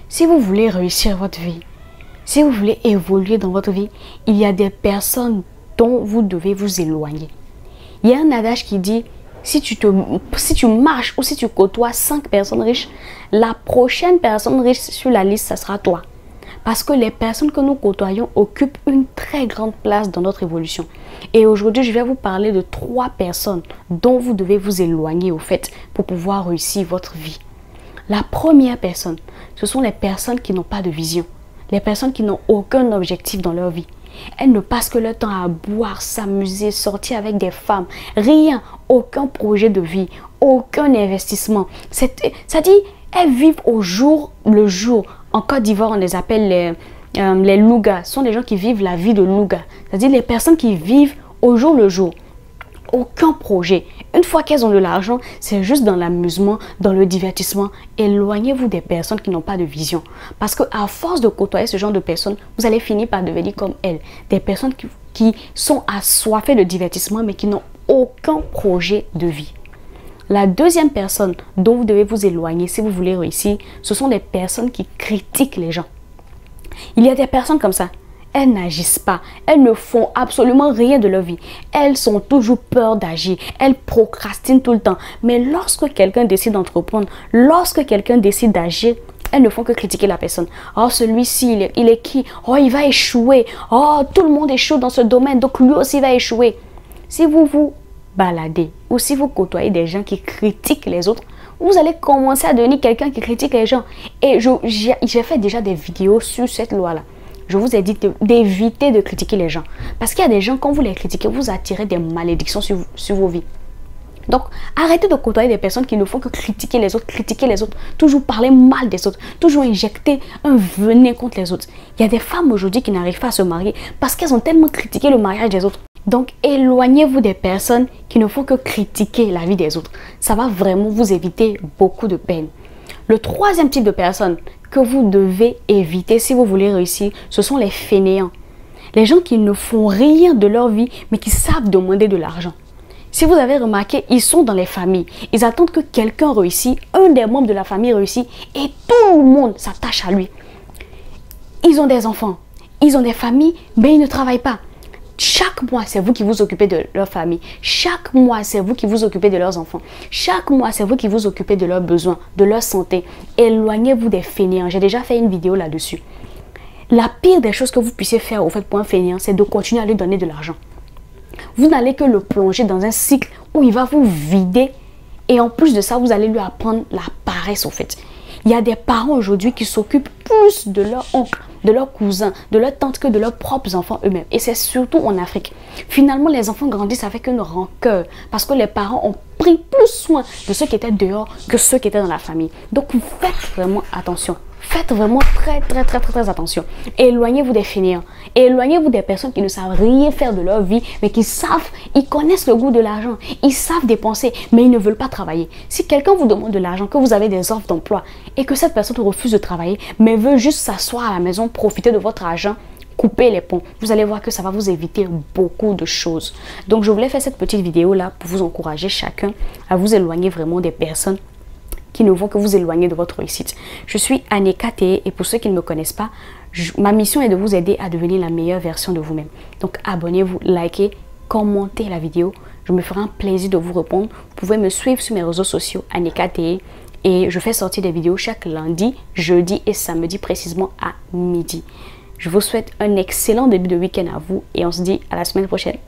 Si vous voulez réussir votre vie, si vous voulez évoluer dans votre vie, il y a des personnes dont vous devez vous éloigner. Il y a un adage qui dit, si tu marches ou si tu côtoies 5 personnes riches, la prochaine personne riche sur la liste, ça sera toi. Parce que les personnes que nous côtoyons occupent une très grande place dans notre évolution. Et aujourd'hui, je vais vous parler de 3 personnes dont vous devez vous éloigner au fait pour pouvoir réussir votre vie. La première personne, ce sont les personnes qui n'ont pas de vision. Les personnes qui n'ont aucun objectif dans leur vie. Elles ne passent que leur temps à boire, s'amuser, sortir avec des femmes. Rien, aucun projet de vie, aucun investissement. Ça dit, elles vivent au jour le jour. En Côte d'Ivoire, on les appelle les lougas. Ce sont des gens qui vivent la vie de lougas. C'est-à-dire les personnes qui vivent au jour le jour. Aucun projet. Une fois qu'elles ont de l'argent, c'est juste dans l'amusement, dans le divertissement. Éloignez-vous des personnes qui n'ont pas de vision. Parce qu'à force de côtoyer ce genre de personnes, vous allez finir par devenir comme elles. Des personnes qui sont assoiffées de divertissement, mais qui n'ont aucun projet de vie. La deuxième personne dont vous devez vous éloigner si vous voulez réussir, ce sont les personnes qui critiquent les gens. Il y a des personnes comme ça. Elles n'agissent pas, elles ne font absolument rien de leur vie. Elles sont toujours peur d'agir, elles procrastinent tout le temps. Mais lorsque quelqu'un décide d'entreprendre, lorsque quelqu'un décide d'agir, elles ne font que critiquer la personne. Oh, celui-ci, il est qui? Oh, il va échouer. Oh, tout le monde échoue dans ce domaine, donc lui aussi va échouer. Si vous vous baladez ou si vous côtoyez des gens qui critiquent les autres, vous allez commencer à devenir quelqu'un qui critique les gens. Et j'ai fait déjà des vidéos sur cette loi-là. Je vous ai dit d'éviter de critiquer les gens. Parce qu'il y a des gens, quand vous les critiquez, vous attirez des malédictions sur vos vies. Donc, arrêtez de côtoyer des personnes qui ne font que critiquer les autres, toujours parler mal des autres, toujours injecter un venin contre les autres. Il y a des femmes aujourd'hui qui n'arrivent pas à se marier parce qu'elles ont tellement critiqué le mariage des autres. Donc, éloignez-vous des personnes qui ne font que critiquer la vie des autres. Ça va vraiment vous éviter beaucoup de peine. Le troisième type de personnes que vous devez éviter si vous voulez réussir, ce sont les fainéants. Les gens qui ne font rien de leur vie, mais qui savent demander de l'argent. Si vous avez remarqué, ils sont dans les familles. Ils attendent que quelqu'un réussisse, un des membres de la famille réussisse, et tout le monde s'attache à lui. Ils ont des enfants, ils ont des familles, mais ils ne travaillent pas. Chaque mois, c'est vous qui vous occupez de leur famille. Chaque mois, c'est vous qui vous occupez de leurs enfants. Chaque mois, c'est vous qui vous occupez de leurs besoins, de leur santé. Éloignez-vous des fainéants. J'ai déjà fait une vidéo là-dessus. La pire des choses que vous puissiez faire au fait pour un fainéant, c'est de continuer à lui donner de l'argent. Vous n'allez que le plonger dans un cycle où il va vous vider. Et en plus de ça, vous allez lui apprendre la paresse au fait. Il y a des parents aujourd'hui qui s'occupent plus de leur oncle, de leurs cousins, de leurs tantes que de leurs propres enfants eux-mêmes. Et c'est surtout en Afrique. Finalement, les enfants grandissent avec une rancœur parce que les parents ont pris plus soin de ceux qui étaient dehors que ceux qui étaient dans la famille. Donc, faites vraiment attention. Faites vraiment très attention. Éloignez-vous des fainéants. Éloignez-vous des personnes qui ne savent rien faire de leur vie, mais qui savent, ils connaissent le goût de l'argent. Ils savent dépenser, mais ils ne veulent pas travailler. Si quelqu'un vous demande de l'argent, que vous avez des offres d'emploi et que cette personne refuse de travailler, mais veut juste s'asseoir à la maison, profiter de votre argent, coupez les ponts. Vous allez voir que ça va vous éviter beaucoup de choses. Donc, je voulais faire cette petite vidéo-là pour vous encourager chacun à vous éloigner vraiment des personnes qui ne vont que vous éloigner de votre réussite. Je suis Aneka Teye et pour ceux qui ne me connaissent pas, ma mission est de vous aider à devenir la meilleure version de vous-même. Donc abonnez-vous, likez, commentez la vidéo. Je me ferai un plaisir de vous répondre. Vous pouvez me suivre sur mes réseaux sociaux, Aneka Teye, et je fais sortir des vidéos chaque lundi, jeudi et samedi précisément à midi. Je vous souhaite un excellent début de week-end à vous et on se dit à la semaine prochaine.